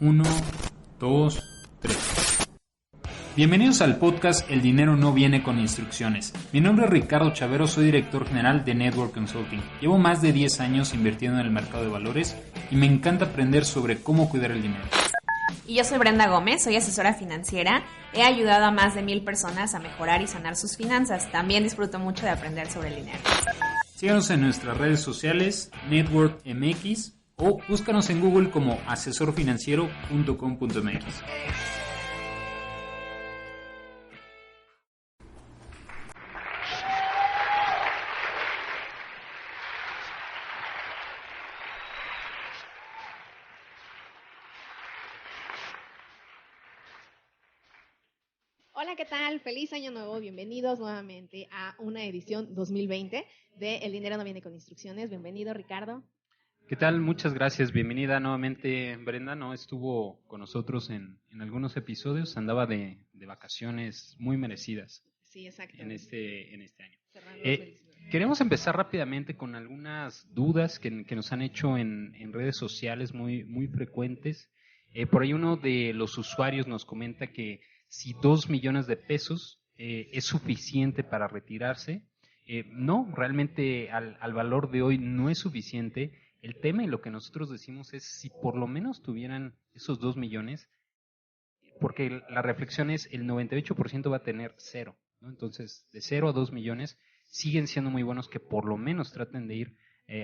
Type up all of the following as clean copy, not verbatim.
1, 2, 3. Bienvenidos al podcast El dinero no viene con instrucciones. Mi nombre es Ricardo Chavero, soy director general de Network Consulting. Llevo más de 10 años invirtiendo en el mercado de valores y me encanta aprender sobre cómo cuidar el dinero. Y yo soy Brenda Gómez, soy asesora financiera. He ayudado a más de 1000 personas a mejorar y sanar sus finanzas. También disfruto mucho de aprender sobre el dinero. Síganos en nuestras redes sociales, Network MX, o búscanos en Google como asesorfinanciero.com.mx. Hola, ¿qué tal? Feliz año nuevo. Bienvenidos nuevamente a una edición 2020 de El dinero no viene con instrucciones. Bienvenido, Ricardo. ¿Qué tal? Muchas gracias. Bienvenida nuevamente, Brenda. No estuvo con nosotros en algunos episodios. Andaba de vacaciones muy merecidas. Sí, exacto. En este año. Cerrando Queremos empezar rápidamente con algunas dudas que nos han hecho en redes sociales muy frecuentes. Por ahí uno de los usuarios nos comenta que si 2 millones de pesos es suficiente para retirarse. No, realmente al valor de hoy no es suficiente. El tema y lo que nosotros decimos es si por lo menos tuvieran esos 2 millones, porque la reflexión es el 98% va a tener cero, ¿no? Entonces, de 0 a 2 millones siguen siendo muy buenos que por lo menos traten de ir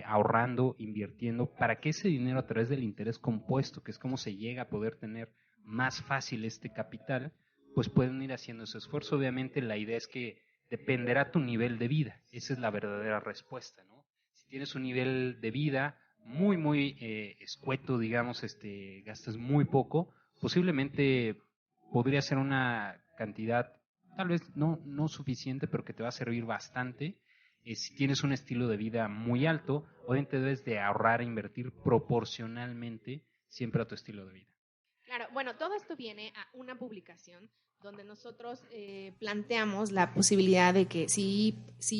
ahorrando, invirtiendo, para que ese dinero a través del interés compuesto, que es como se llega a poder tener más fácil este capital, pues pueden ir haciendo ese esfuerzo. Obviamente la idea es que dependerá tu nivel de vida. Esa es la verdadera respuesta, ¿no? Si tienes un nivel de vida muy escueto, digamos, gastas muy poco, posiblemente podría ser una cantidad tal vez no suficiente, pero que te va a servir bastante. Si tienes un estilo de vida muy alto, obviamente debes de ahorrar e invertir proporcionalmente siempre a tu estilo de vida. Claro, bueno, todo esto viene a una publicación donde nosotros planteamos la posibilidad de que si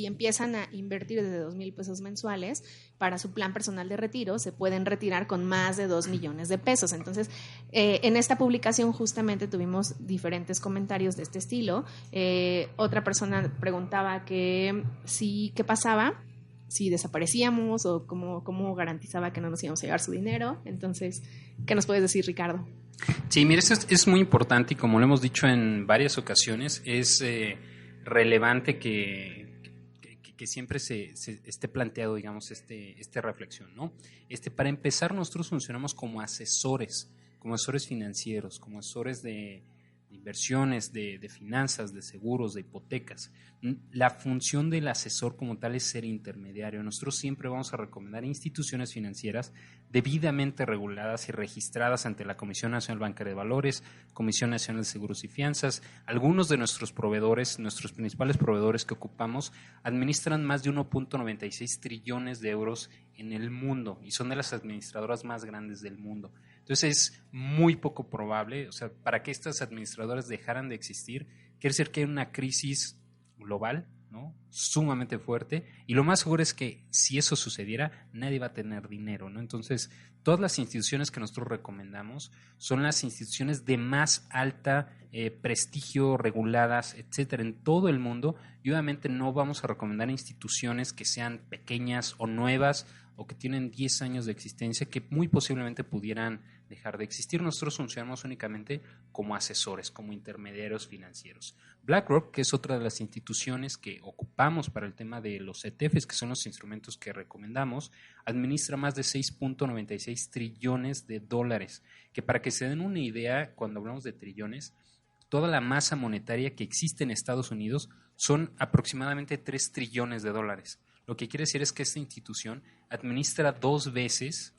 empiezan a invertir desde 2,000 pesos mensuales para su plan personal de retiro, se pueden retirar con más de 2 millones de pesos. Entonces, en esta publicación justamente tuvimos diferentes comentarios de este estilo. Otra persona preguntaba que qué pasaba si desaparecíamos o cómo garantizaba que no nos íbamos a llevar su dinero. Entonces, ¿qué nos puedes decir, Ricardo? Sí, mira, esto es muy importante y como lo hemos dicho en varias ocasiones, es relevante que siempre se esté planteado, digamos, esta reflexión, ¿no? Para empezar, nosotros funcionamos como asesores financieros, como asesores de inversiones, de finanzas, de seguros, de hipotecas. La función del asesor como tal es ser intermediario. Nosotros siempre vamos a recomendar instituciones financieras debidamente reguladas y registradas ante la Comisión Nacional Bancaria de Valores, Comisión Nacional de Seguros y Fianzas. Algunos de nuestros proveedores, nuestros principales proveedores que ocupamos, administran más de 1.96 trillones de euros en el mundo y son de las administradoras más grandes del mundo. Entonces es muy poco probable, o sea, para que estas administradoras dejaran de existir, quiere decir que hay una crisis global, ¿no? Sumamente fuerte, y lo más seguro es que si eso sucediera, nadie va a tener dinero, ¿no? Entonces, todas las instituciones que nosotros recomendamos son las instituciones de más alta prestigio, reguladas, etcétera, en todo el mundo, y obviamente no vamos a recomendar instituciones que sean pequeñas o nuevas o que tienen 10 años de existencia que muy posiblemente pudieran dejar de existir. Nosotros funcionamos únicamente como asesores, como intermediarios financieros. BlackRock, que es otra de las instituciones que ocupamos para el tema de los ETFs, que son los instrumentos que recomendamos, administra más de 6.96 trillones de dólares, que para que se den una idea, cuando hablamos de trillones, toda la masa monetaria que existe en Estados Unidos son aproximadamente 3 trillones de dólares. Lo que quiere decir es que esta institución administra 2 veces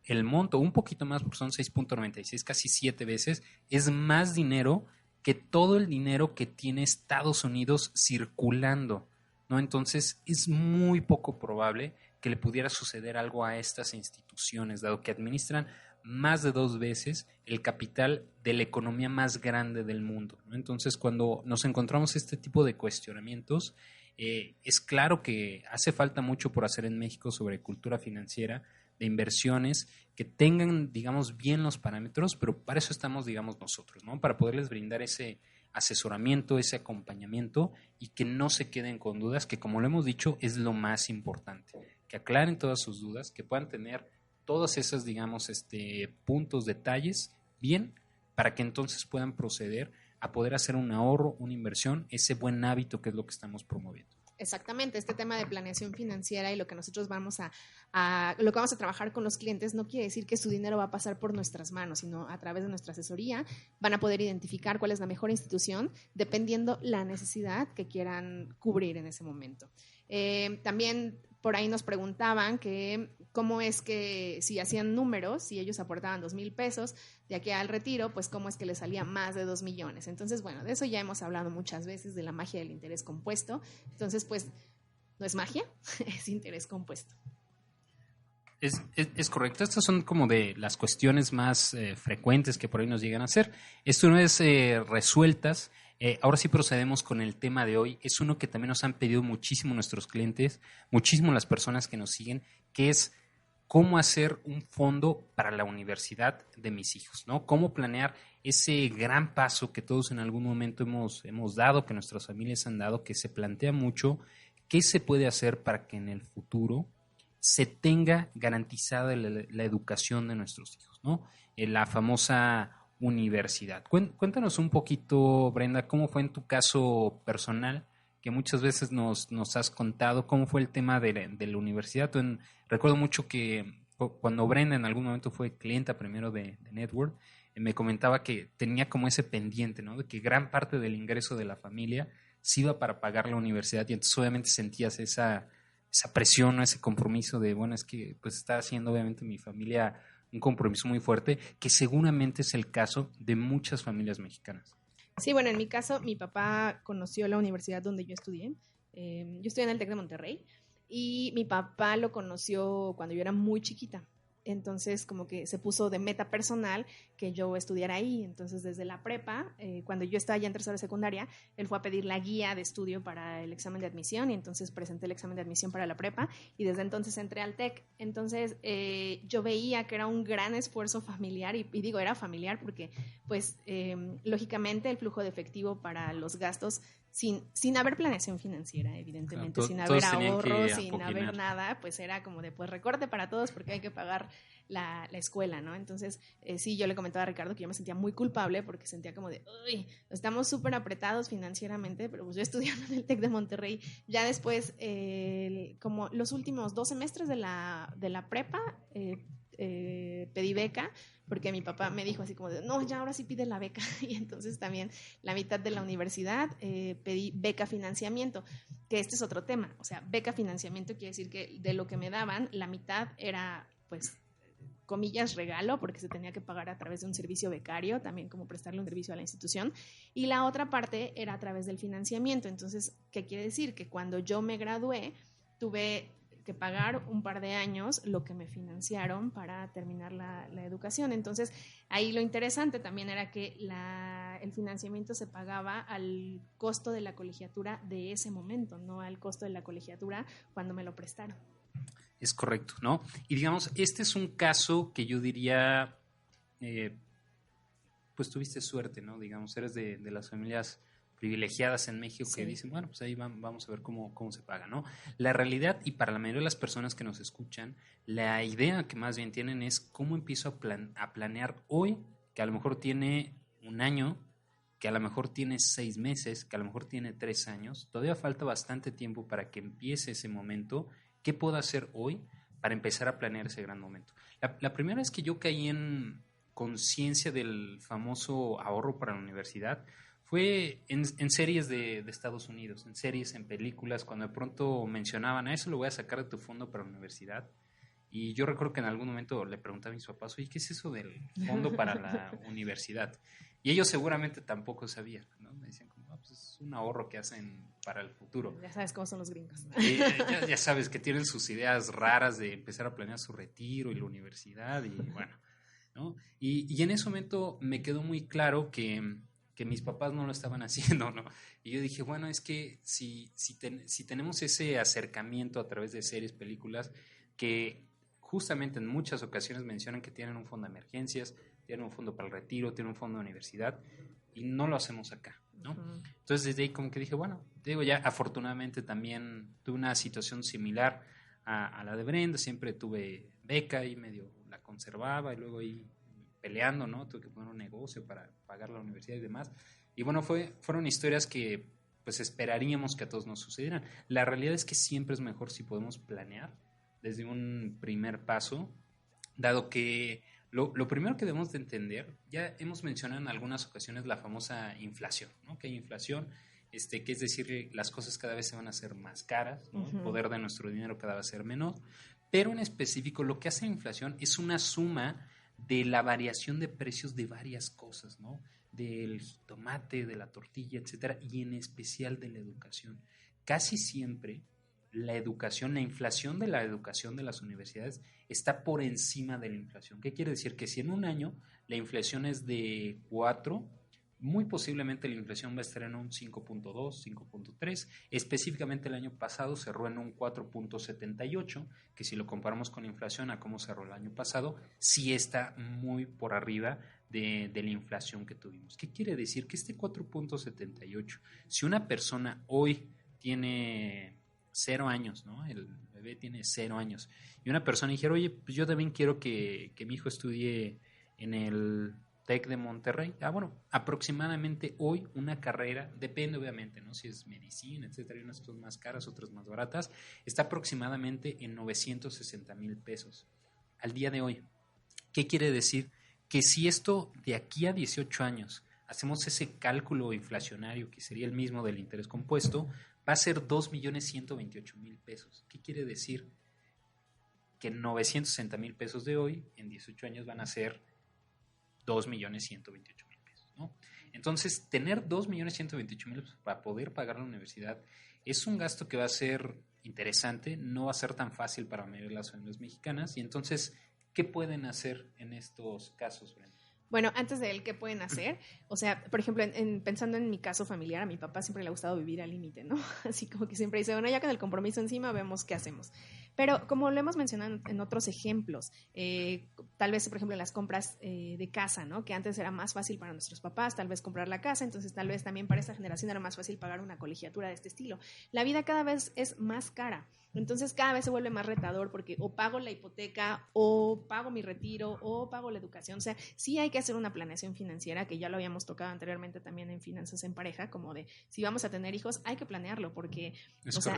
el monto, un poquito más porque son 6.96, casi 7 veces, es más dinero que todo el dinero que tiene Estados Unidos circulando, ¿no? Entonces es muy poco probable que le pudiera suceder algo a estas instituciones, dado que administran más de 2 veces el capital de la economía más grande del mundo, ¿no? Entonces, cuando nos encontramos este tipo de cuestionamientos, es claro que hace falta mucho por hacer en México sobre cultura financiera, de inversiones que tengan, digamos, bien los parámetros, pero para eso estamos, digamos, nosotros, ¿no? Para poderles brindar ese asesoramiento, ese acompañamiento y que no se queden con dudas, que como lo hemos dicho, es lo más importante, que aclaren todas sus dudas, que puedan tener todas esas, digamos, puntos, detalles bien, para que entonces puedan proceder a poder hacer un ahorro, una inversión, ese buen hábito que es lo que estamos promoviendo. Exactamente, este tema de planeación financiera y lo que nosotros vamos lo que vamos a trabajar con los clientes no quiere decir que su dinero va a pasar por nuestras manos, sino a través de nuestra asesoría van a poder identificar cuál es la mejor institución dependiendo la necesidad que quieran cubrir en ese momento. También por ahí nos preguntaban que cómo es que si hacían números, si ellos aportaban 2,000 pesos de aquí al retiro, pues cómo es que les salía más de 2 millones. Entonces, bueno, de eso ya hemos hablado muchas veces, de la magia del interés compuesto. Entonces, pues, no es magia, es interés compuesto. Es correcto. Estas son como de las cuestiones más frecuentes que por ahí nos llegan a hacer. Esto no es resueltas. Ahora sí procedemos con el tema de hoy. Es uno que también nos han pedido muchísimo nuestros clientes, muchísimo las personas que nos siguen, que es cómo hacer un fondo para la universidad de mis hijos, ¿no? Cómo planear ese gran paso que todos en algún momento hemos dado, que nuestras familias han dado, que se plantea mucho, qué se puede hacer para que en el futuro se tenga garantizada la educación de nuestros hijos, ¿no? La famosa universidad. Cuéntanos un poquito, Brenda, cómo fue en tu caso personal, que muchas veces nos has contado, cómo fue el tema de la universidad. Recuerdo mucho que cuando Brenda en algún momento fue clienta primero de Network, me comentaba que tenía como ese pendiente, ¿no? De que gran parte del ingreso de la familia se iba para pagar la universidad y entonces obviamente sentías esa presión, ¿no? Ese compromiso de, bueno, es que pues está haciendo obviamente mi familia un compromiso muy fuerte, que seguramente es el caso de muchas familias mexicanas. Sí, bueno, en mi caso, mi papá conoció la universidad donde yo estudié. Yo estudié en el TEC de Monterrey y mi papá lo conoció cuando yo era muy chiquita. Entonces, como que se puso de meta personal que yo estudiara ahí. Entonces, desde la prepa, cuando yo estaba ya en tercera de secundaria, él fue a pedir la guía de estudio para el examen de admisión y entonces presenté el examen de admisión para la prepa y desde entonces entré al TEC. Entonces, yo veía que era un gran esfuerzo familiar y digo, era familiar porque, pues, lógicamente el flujo de efectivo para los gastos sin haber planeación financiera, evidentemente, Claro, sin haber tenían ahorros, que sin apoquinar. haber nada, pues era como de, pues recorte para todos porque hay que pagar la escuela, ¿no? Entonces, sí, yo le comentaba a Ricardo que yo me sentía muy culpable porque sentía como de, uy, estamos súper apretados financieramente, pero pues yo estudiando en el TEC de Monterrey, ya después, como los últimos 2 semestres de la prepa, pedí beca porque mi papá me dijo así como de, no, ya ahora sí pide la beca y entonces también la mitad de la universidad pedí beca financiamiento, que este es otro tema, o sea, beca financiamiento quiere decir que de lo que me daban, la mitad era pues comillas regalo porque se tenía que pagar a través de un servicio becario, también como prestarle un servicio a la institución, y la otra parte era a través del financiamiento. Entonces, ¿qué quiere decir? Que cuando yo me gradué tuve que pagar un par de años lo que me financiaron para terminar la educación. Entonces, ahí lo interesante también era que el financiamiento se pagaba al costo de la colegiatura de ese momento, no al costo de la colegiatura cuando me lo prestaron. Es correcto, ¿no? Y digamos, este es un caso que yo diría, pues tuviste suerte, ¿no? Digamos, eres de las familias privilegiadas en México que dicen, bueno, pues ahí vamos a ver cómo se paga, ¿no? La realidad, y para la mayoría de las personas que nos escuchan, la idea que más bien tienen es cómo empiezo a planear hoy, que a lo mejor tiene un año, que a lo mejor tiene 6 meses, que a lo mejor tiene 3 años. Todavía falta bastante tiempo para que empiece ese momento. ¿Qué puedo hacer hoy para empezar a planear ese gran momento? La primera vez que yo caí en conciencia del famoso ahorro para la universidad fue en series de Estados Unidos, en series, en películas, cuando de pronto mencionaban, a eso lo voy a sacar de tu fondo para la universidad. Y yo recuerdo que en algún momento le preguntaba a mis papás, oye, ¿qué es eso del fondo para la universidad? Y ellos seguramente tampoco sabían, ¿no? Me decían, pues es un ahorro que hacen para el futuro. Ya sabes cómo son los gringos. Ya sabes que tienen sus ideas raras de empezar a planear su retiro y la universidad y bueno, ¿no? Y en ese momento me quedó muy claro que mis papás no lo estaban haciendo, ¿no? Y yo dije, bueno, es que si tenemos ese acercamiento a través de series, películas, que justamente en muchas ocasiones mencionan que tienen un fondo de emergencias, tienen un fondo para el retiro, tienen un fondo de universidad, y no lo hacemos acá, ¿no? Ujú. Entonces desde ahí como que dije, bueno, digo, ya afortunadamente también tuve una situación similar a la de Brenda, siempre tuve beca y medio la conservaba y luego ahí peleando, ¿no? Tuve que poner un negocio para pagar la universidad y demás. Y bueno, fueron historias que pues esperaríamos que a todos nos sucedieran. La realidad es que siempre es mejor si podemos planear desde un primer paso, dado que lo primero que debemos de entender, ya hemos mencionado en algunas ocasiones la famosa inflación, ¿no? Que hay inflación, que es decir, las cosas cada vez se van a hacer más caras, ¿no? El poder de nuestro dinero cada vez va a ser menor, pero en específico lo que hace la inflación es una suma de la variación de precios de varias cosas, ¿no? Del jitomate, de la tortilla, etcétera, y en especial de la educación. Casi siempre la educación, la inflación de la educación de las universidades está por encima de la inflación. ¿Qué quiere decir? Que si en un año la inflación es de 4, muy posiblemente la inflación va a estar en un 5.2, 5.3. Específicamente el año pasado cerró en un 4.78, que si lo comparamos con la inflación a cómo cerró el año pasado, sí está muy por arriba de la inflación que tuvimos. ¿Qué quiere decir? Que este 4.78, si una persona hoy tiene 0 años, ¿no? El bebé tiene 0 años. Y una persona dijera, oye, pues yo también quiero que mi hijo estudie en el TEC de Monterrey. Bueno, aproximadamente hoy una carrera, depende obviamente, ¿no? Si es medicina, etcétera, hay unas cosas más caras, otras más baratas, está aproximadamente en 960,000 pesos al día de hoy. ¿Qué quiere decir? Que si esto de aquí a 18 años hacemos ese cálculo inflacionario que sería el mismo del interés compuesto, va a ser 2,128,000 pesos. ¿Qué quiere decir? Que 960,000 pesos de hoy, en 18 años van a ser 2,128,000 pesos, ¿no? Entonces, tener 2,128,000 pesos para poder pagar la universidad es un gasto que va a ser interesante, no va a ser tan fácil para la mayoría de las familias mexicanas. Y entonces, ¿qué pueden hacer en estos casos, Brenda? Bueno, antes de él, ¿qué pueden hacer? O sea, por ejemplo, pensando en mi caso familiar, a mi papá siempre le ha gustado vivir al límite, ¿no? Así como que siempre dice, bueno, ya con el compromiso encima, vemos qué hacemos. Pero como lo hemos mencionado en otros ejemplos, tal vez, por ejemplo, en las compras de casa, ¿no? Que antes era más fácil para nuestros papás, tal vez comprar la casa, entonces tal vez también para esta generación era más fácil pagar una colegiatura de este estilo. La vida cada vez es más cara. Entonces cada vez se vuelve más retador porque o pago la hipoteca o pago mi retiro o pago la educación. O sea, sí hay que hacer una planeación financiera, que ya lo habíamos tocado anteriormente también en Finanzas en Pareja, como de si vamos a tener hijos hay que planearlo porque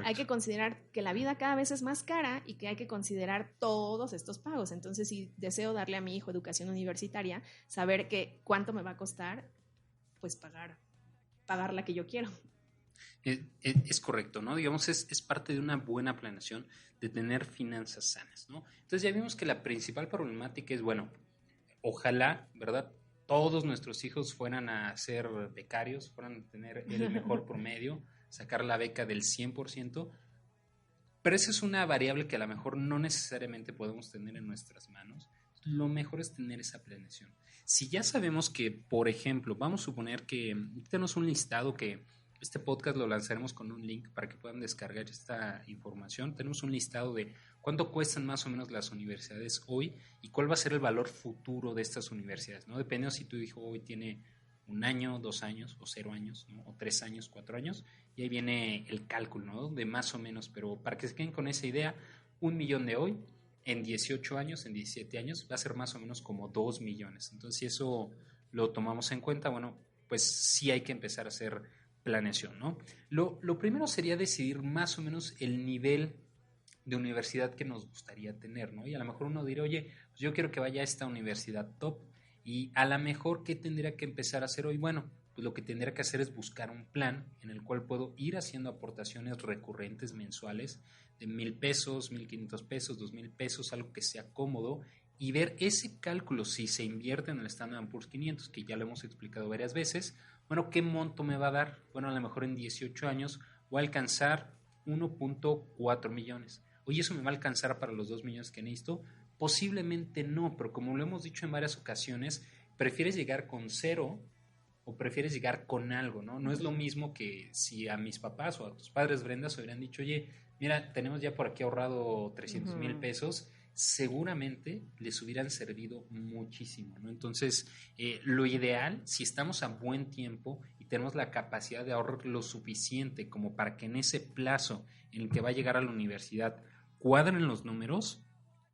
hay que considerar que la vida cada vez es más cara y que hay que considerar todos estos pagos. Entonces si deseo darle a mi hijo educación universitaria, saber que cuánto me va a costar, pues pagar la que yo quiero. Es correcto, ¿no? Digamos, es parte de una buena planeación de tener finanzas sanas, ¿no? Entonces ya vimos que la principal problemática es, bueno, ojalá, ¿verdad? Todos nuestros hijos fueran a ser becarios, fueran a tener el mejor promedio, sacar la beca del 100%, pero esa es una variable que a lo mejor no necesariamente podemos tener en nuestras manos. Lo mejor es tener esa planeación. Si ya sabemos que, por ejemplo, vamos a suponer que tenemos un listado que este podcast lo lanzaremos con un link para que puedan descargar esta información. Tenemos un listado de cuánto cuestan más o menos las universidades hoy y cuál va a ser el valor futuro de estas universidades, ¿no? Dependiendo si tu hijo hoy tiene 1 año, 2 años o 0 años, ¿no? O 3 años, 4 años, y ahí viene el cálculo, ¿no? De más o menos, pero para que se queden con esa idea, 1 millón de hoy, en 18 años, en 17 años, va a ser más o menos como 2 millones. Entonces, si eso lo tomamos en cuenta, bueno, pues sí hay que empezar a hacer planeación, ¿no? Lo primero sería decidir más o menos el nivel de universidad que nos gustaría tener, ¿no? Y a lo mejor uno dirá, oye, pues yo quiero que vaya a esta universidad top, y a lo mejor, ¿qué tendría que empezar a hacer hoy? Bueno, pues lo que tendría que hacer es buscar un plan en el cual puedo ir haciendo aportaciones recurrentes mensuales de 1,000 pesos, 1,500 pesos, 2,000 pesos, algo que sea cómodo, y ver ese cálculo si se invierte en el Standard & Poor's 500, que ya lo hemos explicado varias veces. Bueno, ¿qué monto me va a dar? Bueno, a lo mejor en 18 años voy a alcanzar 1.4 millones. Oye, ¿eso me va a alcanzar para los 2 millones que necesito? Posiblemente no, pero como lo hemos dicho en varias ocasiones, ¿prefieres llegar con 0 o prefieres llegar con algo, ¿no? No es lo mismo que si a mis papás o a tus padres, Brenda, se hubieran dicho, oye, mira, tenemos ya por aquí ahorrado 300,000 pesos seguramente les hubieran servido muchísimo, ¿no? Entonces, lo ideal, si estamos a buen tiempo y tenemos la capacidad de ahorrar lo suficiente como para que en ese plazo en el que va a llegar a la universidad cuadren los números,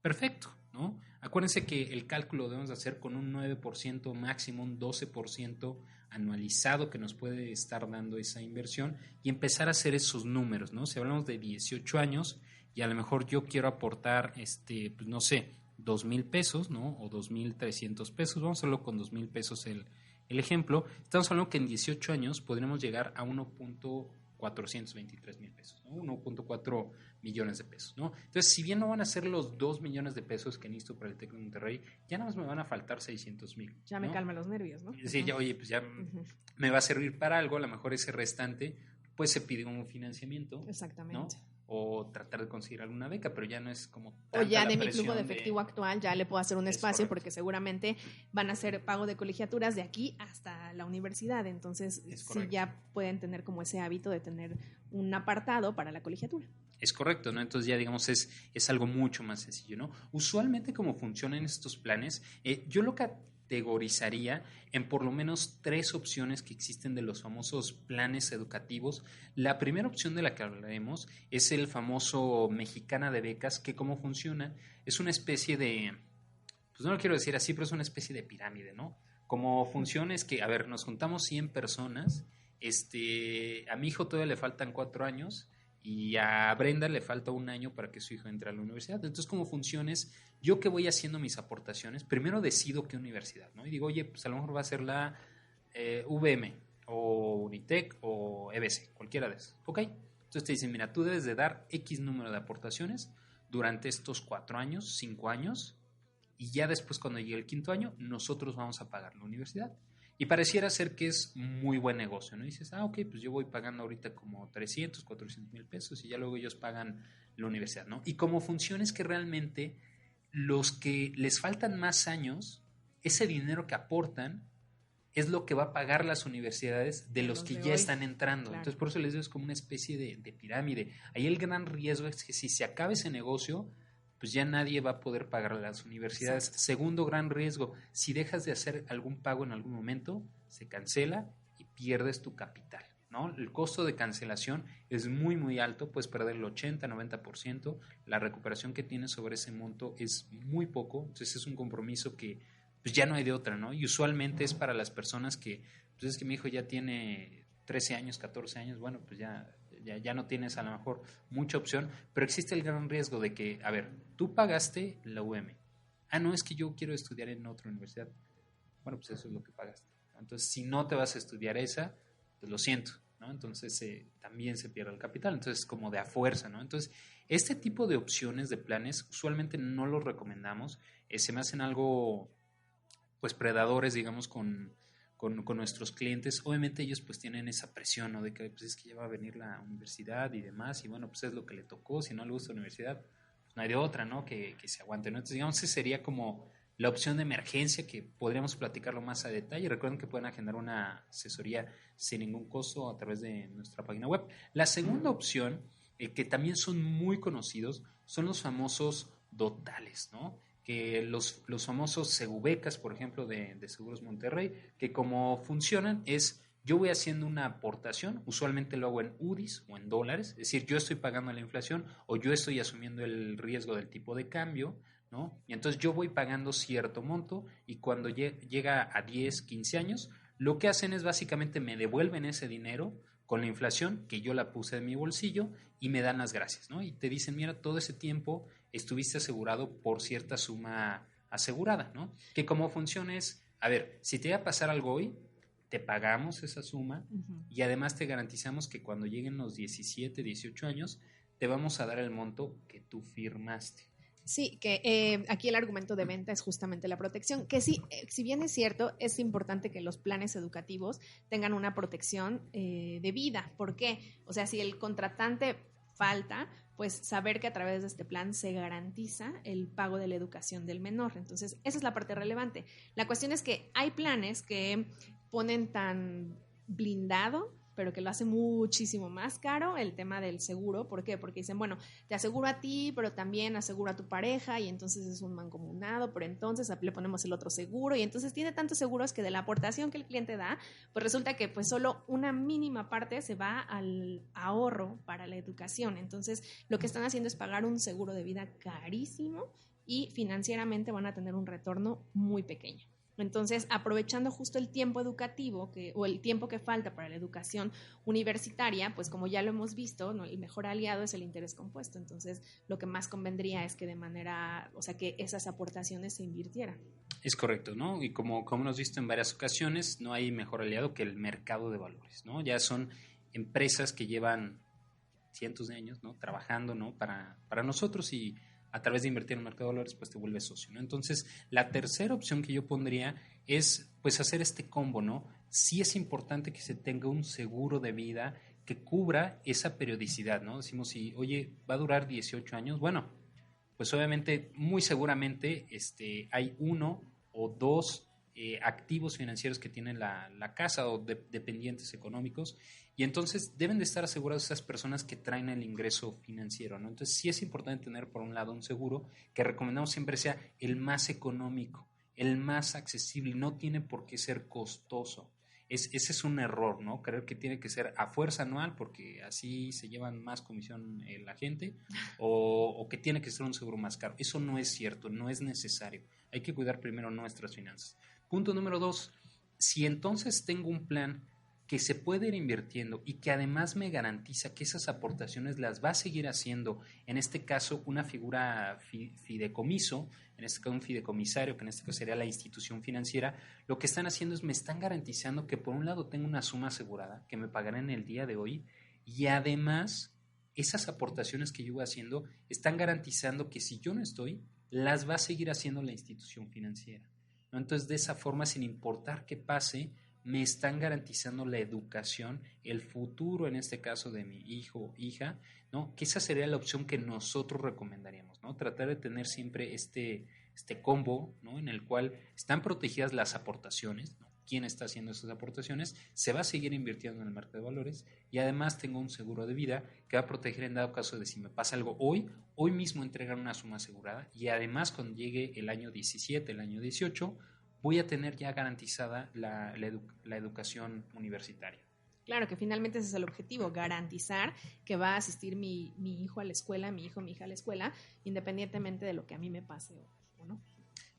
perfecto, ¿no? Acuérdense que el cálculo debemos de hacer con un 9% máximo, un 12% anualizado que nos puede estar dando esa inversión y empezar a hacer esos números, ¿no? Si hablamos de 18 años y a lo mejor yo quiero aportar, pues no sé, 2,000 pesos, ¿no? O 2,300 pesos, vamos a hacerlo con 2,000 pesos el ejemplo. Estamos hablando que en 18 años podremos llegar a 1,423 mil pesos, ¿no? 1,4 millones de pesos, ¿no? Entonces, si bien no van a ser los 2 millones de pesos que necesito para el TEC de Monterrey, ya nada más me van a faltar 600,000. Ya me calma los nervios, ¿no? Sí, ya, oye, pues ya me va a servir para algo, a lo mejor ese restante, pues se pide un financiamiento. Exactamente. ¿No? O tratar de conseguir alguna beca, pero ya no es como o ya de mi flujo de efectivo actual ya le puedo hacer un espacio porque seguramente van a hacer pago de colegiaturas de aquí hasta la universidad, entonces sí ya pueden tener como ese hábito de tener un apartado para la colegiatura. Es correcto, ¿no? Entonces ya digamos es algo mucho más sencillo, ¿no? Usualmente como funcionan estos planes, yo lo categorizaría en por lo menos 3 opciones que existen de los famosos planes educativos. La primera opción de la que hablaremos es el famoso Mexicana de Becas, que cómo funciona, es una especie de, pues no lo quiero decir así, pero es una especie de pirámide, ¿no? Como funciona es que, a ver, nos juntamos 100 personas, a mi hijo todavía le faltan 4 años, y a Brenda le falta 1 año para que su hijo entre a la universidad. Entonces, ¿cómo funciona? Es yo que voy haciendo mis aportaciones, primero decido qué universidad, ¿no? Y digo, oye, pues a lo mejor va a ser la VM o Unitec o EBC, cualquiera de esas, ¿ok? Entonces te dicen, mira, tú debes de dar X número de aportaciones durante estos 4 años, 5 años, y ya después cuando llegue el 5.º año, nosotros vamos a pagar la universidad. Y pareciera ser que es muy buen negocio, ¿no? Y dices, ok, pues yo voy pagando ahorita como 300, 400 mil pesos y ya luego ellos pagan la universidad, ¿no? Y como funciona es que realmente los que les faltan más años, ese dinero que aportan es lo que va a pagar las universidades de los que ya están entrando. Claro. Entonces, por eso les digo, es como una especie de pirámide. Ahí el gran riesgo es que si se acaba ese negocio, pues ya nadie va a poder pagar a las universidades. Exacto. Segundo gran riesgo, si dejas de hacer algún pago en algún momento, se cancela y pierdes tu capital, ¿no? El costo de cancelación es muy, muy alto, puedes perder el 80, 90%, la recuperación que tienes sobre ese monto es muy poco, entonces es un compromiso que pues ya no hay de otra, ¿no? Y usualmente es para las personas que, pues es que mi hijo ya tiene 13 años, 14 años, bueno, pues ya no tienes a lo mejor mucha opción, pero existe el gran riesgo de que, a ver, tú pagaste la UM. No, es que yo quiero estudiar en otra universidad. Bueno, pues eso es lo que pagaste. Entonces, si no te vas a estudiar esa, pues lo siento, ¿no? Entonces, también se pierde el capital. Entonces, como de a fuerza, ¿no? Entonces, este tipo de opciones de planes usualmente no los recomendamos. Se me hacen algo, pues, predadores, digamos, con nuestros clientes. Obviamente ellos pues tienen esa presión, ¿no? De que pues es que ya va a venir la universidad y demás, y bueno, pues es lo que le tocó, si no le gusta la universidad, pues no hay de otra, ¿no? Que se aguante, ¿no? Entonces digamos que sería como la opción de emergencia, que podríamos platicarlo más a detalle. Recuerden que pueden agendar una asesoría sin ningún costo a través de nuestra página web. La segunda opción, que también son muy conocidos, son los famosos dotales, ¿no? Que los famosos Segubecas, por ejemplo, de Seguros Monterrey, que como funcionan es, yo voy haciendo una aportación, usualmente lo hago en UDIs o en dólares, es decir, yo estoy pagando la inflación o yo estoy asumiendo el riesgo del tipo de cambio, ¿no? Y entonces yo voy pagando cierto monto y cuando llega a 10, 15 años, lo que hacen es básicamente me devuelven ese dinero con la inflación que yo la puse en mi bolsillo y me dan las gracias, ¿no? Y te dicen, mira, todo ese tiempo estuviste asegurado por cierta suma asegurada, ¿no? Que como funciona es, a ver, si te va a pasar algo hoy, te pagamos esa suma y además te garantizamos que cuando lleguen los 17, 18 años, te vamos a dar el monto que tú firmaste. Sí, que aquí el argumento de venta es justamente la protección, que sí, si bien es cierto, es importante que los planes educativos tengan una protección de vida. ¿Por qué? O sea, si el contratante falta, pues saber que a través de este plan se garantiza el pago de la educación del menor. Entonces, esa es la parte relevante. La cuestión es que hay planes que ponen tan blindado pero que lo hace muchísimo más caro el tema del seguro. ¿Por qué? Porque dicen, bueno, te aseguro a ti, pero también aseguro a tu pareja, y entonces es un mancomunado, pero entonces le ponemos el otro seguro, y entonces tiene tantos seguros que de la aportación que el cliente da, pues resulta que pues solo una mínima parte se va al ahorro para la educación. Entonces lo que están haciendo es pagar un seguro de vida carísimo y financieramente van a tener un retorno muy pequeño. Entonces, aprovechando justo el tiempo educativo o el tiempo que falta para la educación universitaria, pues como ya lo hemos visto, ¿no? El mejor aliado es el interés compuesto. Entonces, lo que más convendría es que que esas aportaciones se invirtieran. Es correcto, ¿no? Y como hemos visto en varias ocasiones, no hay mejor aliado que el mercado de valores, ¿no? Ya son empresas que llevan cientos de años, ¿no? Trabajando, ¿no? Para nosotros, y a través de invertir en el mercado de valores, pues te vuelves socio, ¿no? Entonces, la tercera opción que yo pondría es, pues, hacer este combo, ¿no? Sí es importante que se tenga un seguro de vida que cubra esa periodicidad, ¿no? Decimos, si, oye, va a durar 18 años, bueno, pues obviamente, muy seguramente, hay uno o dos activos financieros que tiene la casa o dependientes económicos, y entonces deben de estar asegurados esas personas que traen el ingreso financiero, ¿no? Entonces sí es importante tener por un lado un seguro que recomendamos siempre sea el más económico, el más accesible, no tiene por qué ser costoso. Ese es un error, ¿no? Creer que tiene que ser a fuerza anual porque así se llevan más comisión la gente, o que tiene que ser un seguro más caro. Eso no es cierto, no es necesario. Hay que cuidar primero nuestras finanzas. Punto número 2, si entonces tengo un plan que se puede ir invirtiendo y que además me garantiza que esas aportaciones las va a seguir haciendo, en este caso una figura fideicomiso, en este caso un fideicomisario, que en este caso sería la institución financiera, lo que están haciendo es me están garantizando que por un lado tengo una suma asegurada que me pagarán en el día de hoy, y además esas aportaciones que yo voy haciendo están garantizando que si yo no estoy, las va a seguir haciendo la institución financiera, ¿no? Entonces, de esa forma, sin importar qué pase, me están garantizando la educación, el futuro, en este caso de mi hijo o hija, ¿no? Que esa sería la opción que nosotros recomendaríamos, ¿no? Tratar de tener siempre este combo, ¿no? En el cual están protegidas las aportaciones, ¿no? Quién está haciendo esas aportaciones, se va a seguir invirtiendo en el mercado de valores, y además tengo un seguro de vida que va a proteger en dado caso de si me pasa algo hoy mismo entregar una suma asegurada, y además cuando llegue el año 17, el año 18, voy a tener ya garantizada la educación universitaria. Claro, que finalmente ese es el objetivo, garantizar que va a asistir mi hijo a la escuela, mi hijo, mi hija a la escuela, independientemente de lo que a mí me pase o no.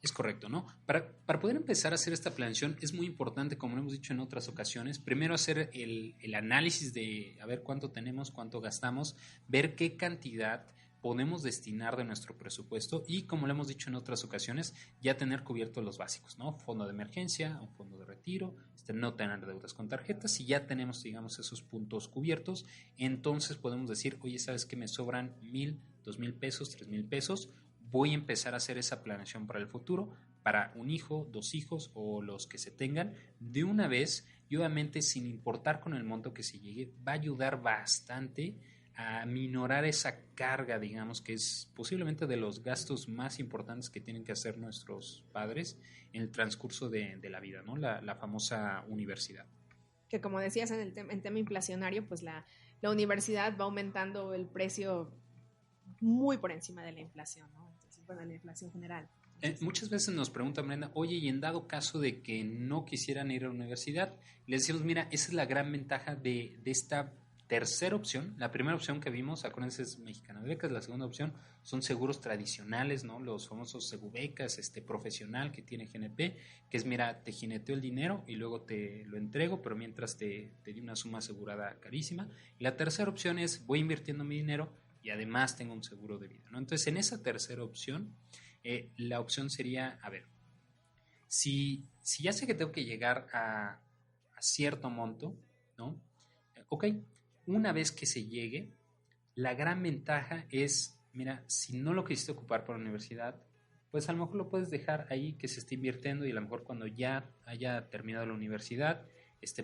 Es correcto, ¿no? Para poder empezar a hacer esta planeación es muy importante, como lo hemos dicho en otras ocasiones, primero hacer el análisis de a ver cuánto tenemos, cuánto gastamos, ver qué cantidad podemos destinar de nuestro presupuesto, y como lo hemos dicho en otras ocasiones, ya tener cubiertos los básicos, ¿no? Fondo de emergencia, un fondo de retiro, no tener deudas con tarjetas. Y ya tenemos, digamos, esos puntos cubiertos, entonces podemos decir, oye, ¿sabes qué? Me sobran 1,000, 2,000 pesos, 3,000 pesos, voy a empezar a hacer esa planeación para el futuro, para un hijo, 2 hijos o los que se tengan de una vez, y obviamente sin importar con el monto que se llegue, va a ayudar bastante a minorar esa carga, digamos, que es posiblemente de los gastos más importantes que tienen que hacer nuestros padres en el transcurso de la vida, ¿no? La famosa universidad. Que como decías en tema inflacionario, pues la universidad va aumentando el precio muy por encima de la inflación, ¿no? Entonces, bueno, la inflación general. Muchas veces nos preguntan, Brenda, oye, y en dado caso de que no quisieran ir a la universidad, les decimos, mira, esa es la gran ventaja de esta tercera opción. La primera opción que vimos, acuérdense, es Mexicana de Becas. La segunda opción son seguros tradicionales, ¿no? Los famosos Segubecas, profesional que tiene GNP, que es, mira, te jineteo el dinero y luego te lo entrego, pero mientras te di una suma asegurada carísima. Y la tercera opción es, voy invirtiendo mi dinero y además tengo un seguro de vida, ¿no? Entonces, en esa tercera opción, la opción sería, a ver, si ya sé que tengo que llegar a cierto monto, ¿no? Ok, una vez que se llegue, la gran ventaja es, mira, si no lo quisiste ocupar para la universidad, pues a lo mejor lo puedes dejar ahí que se esté invirtiendo, y a lo mejor cuando ya haya terminado la universidad,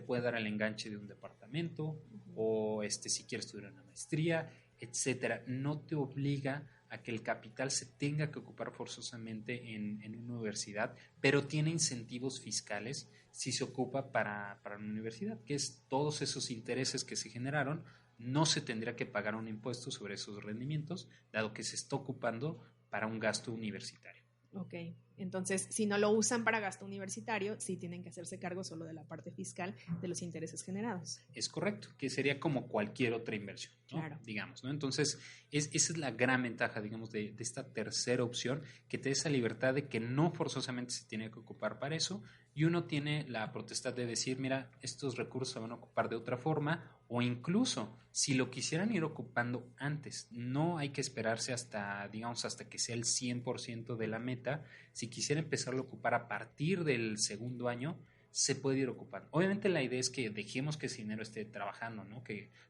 puede dar el enganche de un departamento, o si quieres estudiar una maestría, etcétera. No te obliga a que el capital se tenga que ocupar forzosamente en una universidad, pero tiene incentivos fiscales si se ocupa para una universidad, que es todos esos intereses que se generaron, no se tendría que pagar un impuesto sobre esos rendimientos, dado que se está ocupando para un gasto universitario. Ok, entonces si no lo usan para gasto universitario, sí tienen que hacerse cargo solo de la parte fiscal de los intereses generados. Es correcto, que sería como cualquier otra inversión, ¿no? Claro. Digamos, ¿no? Entonces, esa es la gran ventaja, digamos, de esta tercera opción, que te da esa libertad de que no forzosamente se tiene que ocupar para eso, y uno tiene la potestad de decir, mira, estos recursos se van a ocupar de otra forma, o incluso, si lo quisieran ir ocupando antes, no hay que esperarse hasta, digamos, hasta que sea el 100% de la meta. Si quisiera empezarlo a ocupar a partir del segundo año, se puede ir ocupando. Obviamente la idea es que dejemos que ese dinero esté trabajando, ¿no?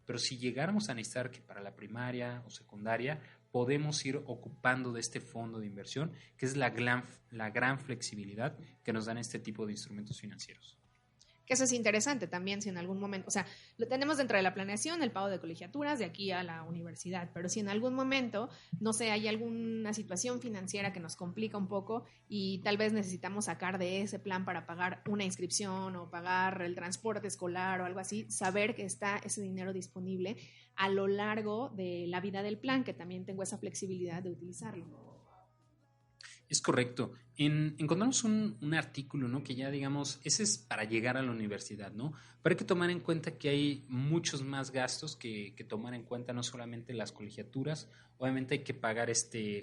Pero si llegáramos a necesitar que para la primaria o secundaria podemos ir ocupando de este fondo de inversión, que es la gran flexibilidad que nos dan este tipo de instrumentos financieros. Que eso es interesante también, si en algún momento, o sea, lo tenemos dentro de la planeación, el pago de colegiaturas de aquí a la universidad, pero si en algún momento, no sé, hay alguna situación financiera que nos complica un poco y tal vez necesitamos sacar de ese plan para pagar una inscripción o pagar el transporte escolar o algo así, saber que está ese dinero disponible a lo largo de la vida del plan, que también tengo esa flexibilidad de utilizarlo. Es correcto. Encontramos un artículo, ¿no? Que ya, digamos, ese es para llegar a la universidad, ¿no? Pero hay que tomar en cuenta que hay muchos más gastos que tomar en cuenta, no solamente las colegiaturas. Obviamente hay que pagar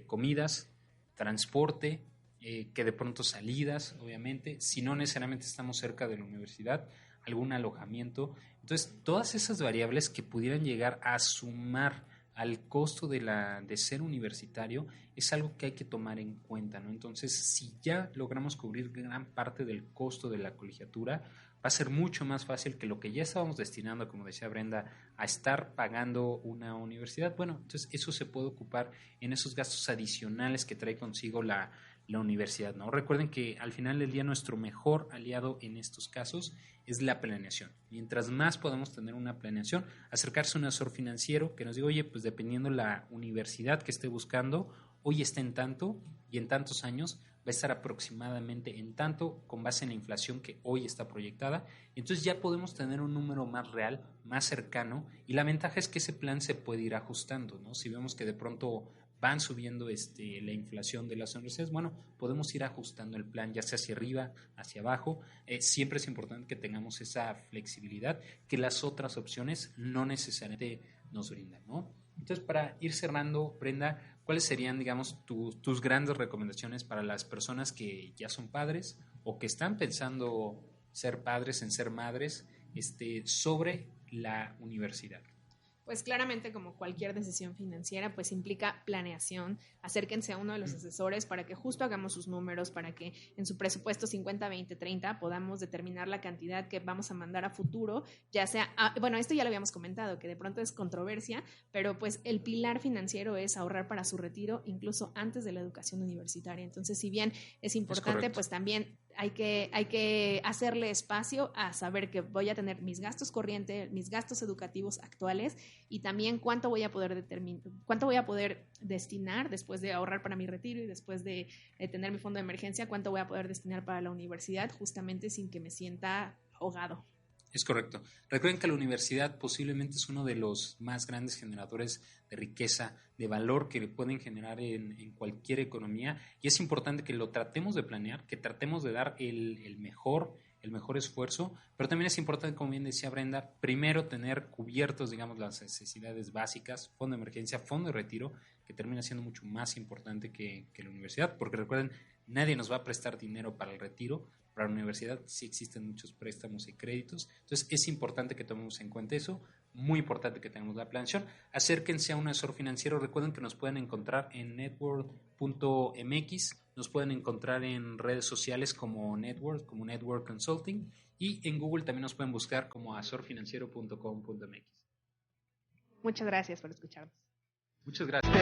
comidas, transporte, que de pronto salidas, obviamente, si no necesariamente estamos cerca de la universidad, algún alojamiento. Entonces, todas esas variables que pudieran llegar a sumar al costo de ser universitario es algo que hay que tomar en cuenta, ¿no? Entonces, si ya logramos cubrir gran parte del costo de la colegiatura, va a ser mucho más fácil que lo que ya estábamos destinando, como decía Brenda, a estar pagando una universidad. Bueno, entonces eso se puede ocupar en esos gastos adicionales que trae consigo la universidad, ¿no? Recuerden que al final del día nuestro mejor aliado en estos casos es la planeación. Mientras más podamos tener una planeación, acercarse a un asesor financiero que nos diga, oye, pues dependiendo la universidad que esté buscando, hoy está en tanto y en tantos años va a estar aproximadamente en tanto con base en la inflación que hoy está proyectada. Entonces ya podemos tener un número más real, más cercano, y la ventaja es que ese plan se puede ir ajustando, ¿no? Si vemos que de pronto van subiendo la inflación de las universidades, bueno, podemos ir ajustando el plan ya sea hacia arriba, hacia abajo. Siempre es importante que tengamos esa flexibilidad que las otras opciones no necesariamente nos brindan, ¿no? Entonces, para ir cerrando, Brenda, ¿cuáles serían, digamos, tus grandes recomendaciones para las personas que ya son padres o que están pensando ser padres, en ser madres, sobre la universidad? Pues claramente, como cualquier decisión financiera, pues implica planeación. Acérquense a uno de los asesores para que justo hagamos sus números, para que en su presupuesto 50, 20, 30 podamos determinar la cantidad que vamos a mandar a futuro, ya sea, bueno, esto ya lo habíamos comentado, que de pronto es controversia, pero pues el pilar financiero es ahorrar para su retiro, incluso antes de la educación universitaria. Entonces, si bien es importante, pues también hay que hacerle espacio a saber que voy a tener mis gastos corrientes, mis gastos educativos actuales y también cuánto voy a poder destinar después de ahorrar para mi retiro y después de tener mi fondo de emergencia, cuánto voy a poder destinar para la universidad justamente sin que me sienta ahogado. Es correcto. Recuerden que la universidad posiblemente es uno de los más grandes generadores de riqueza, de valor que pueden generar en cualquier economía, y es importante que lo tratemos de planear, que tratemos de dar el mejor esfuerzo, pero también es importante, como bien decía Brenda, primero tener cubiertos, digamos, las necesidades básicas, fondo de emergencia, fondo de retiro, que termina siendo mucho más importante que la universidad, porque recuerden, nadie nos va a prestar dinero para el retiro. Para la universidad sí existen muchos préstamos y créditos, entonces es importante que tomemos en cuenta eso, muy importante que tengamos la planeación. Acérquense a un asesor financiero, recuerden que nos pueden encontrar en network.mx, nos pueden encontrar en redes sociales como Network Consulting, y en Google también nos pueden buscar como asesorfinanciero.com.mx. Muchas gracias por escucharnos. Muchas gracias.